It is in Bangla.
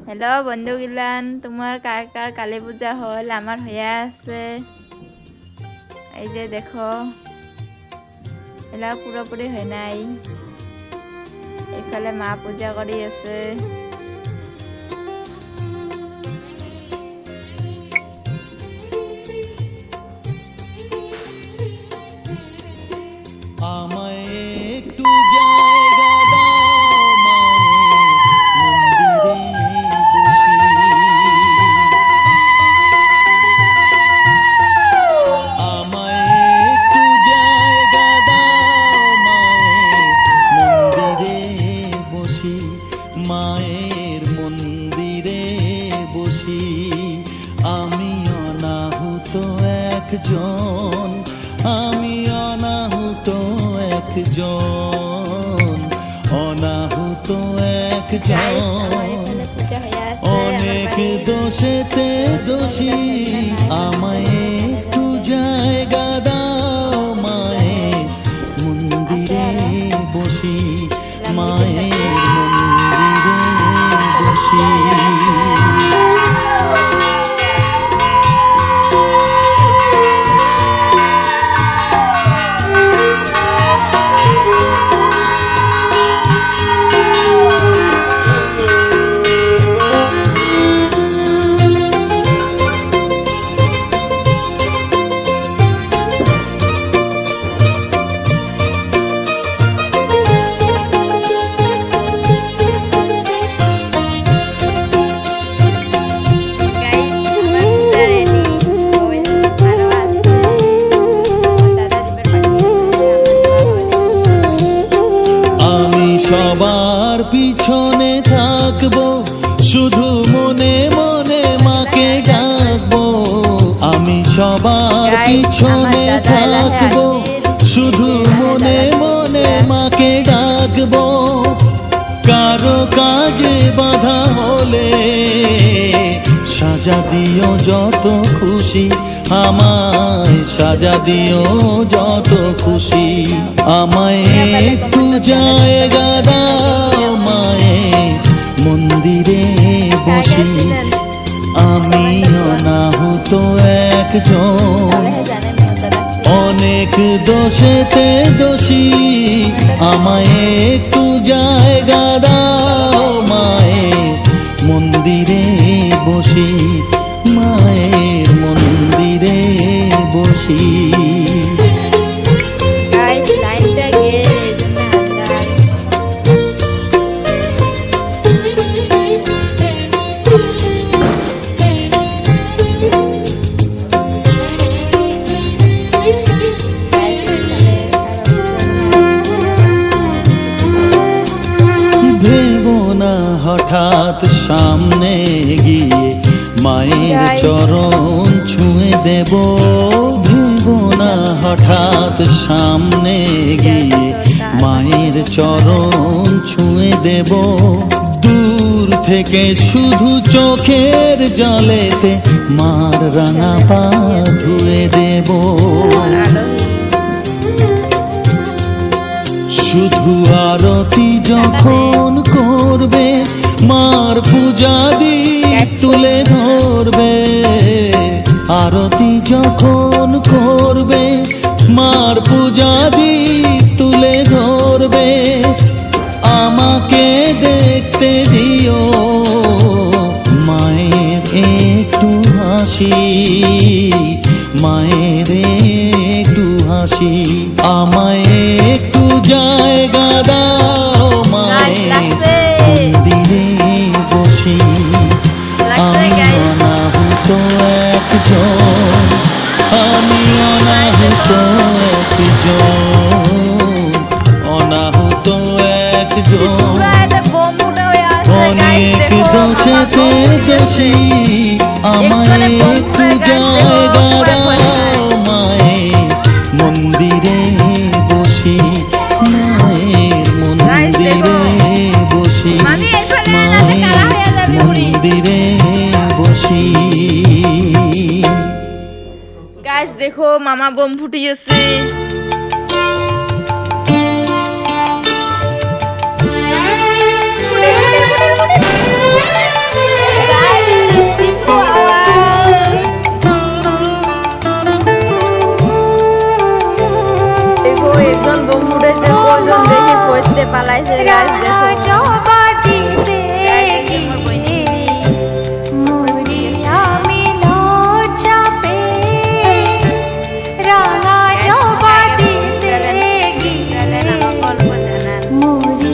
হ্যালো বন্ধুগিলান, তোমার কার কার কালী পূজা হল? আমার হয়ে আছে। এই যে দেখো, এলা পুরোপুরি হয় নাই। এইফালে মা পূজা করি আছে। আমায় একটু জায়গা দাও মায়ের মন্দিরে বসি আমি অনাহুত একজন অনাহুত একজন অনেক দোষেতে দোষী আমায় একটু জায়গা দাও মায়ের মন্দিরে বসি মায়ের মন্দিরে বসি সবার পিছনে থাকবো শুধু মনে মনে মাকে ডাকবো আমি সবার পিছনে থাকবো শুধু মনে মনে মাকে ডাকবো কারো কাজে বাধা হলে সাজা দিও যত খুশি আমায় সাজা দিও যত খুশি আমায় একটু জায়গা দাও মায়ের মন্দিরে বসি আমি অনাহুত একজন অনেক দোষেতে দোষী আমায় একটু জায়গা দাও মায়ের মন্দিরে বসি মায়ের মন্দিরে বসি ভেবো না হঠাৎ সামনে গিয়ে মায়ের চরণ ছুঁয়ে দেব ভেবো না হঠাৎ সামনে গিয়ে মায়ের চরণ ছুঁয়ে দেব দূর থেকে শুধু চোখের জলেতে মার রাঙা পা ধুয়ে দেব শুধু আরতি যখন করবে মার পূজা দীপ তুলে ধরবে আরতি যখন করবে মার পূজা দীপ তুলে ধরবে আমাকে দেখতে দিও মায়ের একটু হাসি মায়ের একটু হাসি আমায় একটু জায়গা দাও মায়ের মন্দিরে বসি আমি অনাহুত একজন আমি অনাহুত একজন অনেক দোষেতে দোষী আমায় একটু জায়গা দাও মায়ের মন্দিরে বসি মায়ের মন্দিরে বসি মায়ের মন্দিরে বসি গাইস দেখো মামা বোম ফুটিয়েছে কজন বোম উঠেছে, কজন দেখে পড়তে পালাইছে গাছ দেখো। জবা দিতে আমার বইনি দিদি। মুড়ি আমি লজ্জা পেয়ে রাঙা জবা দিতে গেলেন আমার গল্প জানান। মুড়ি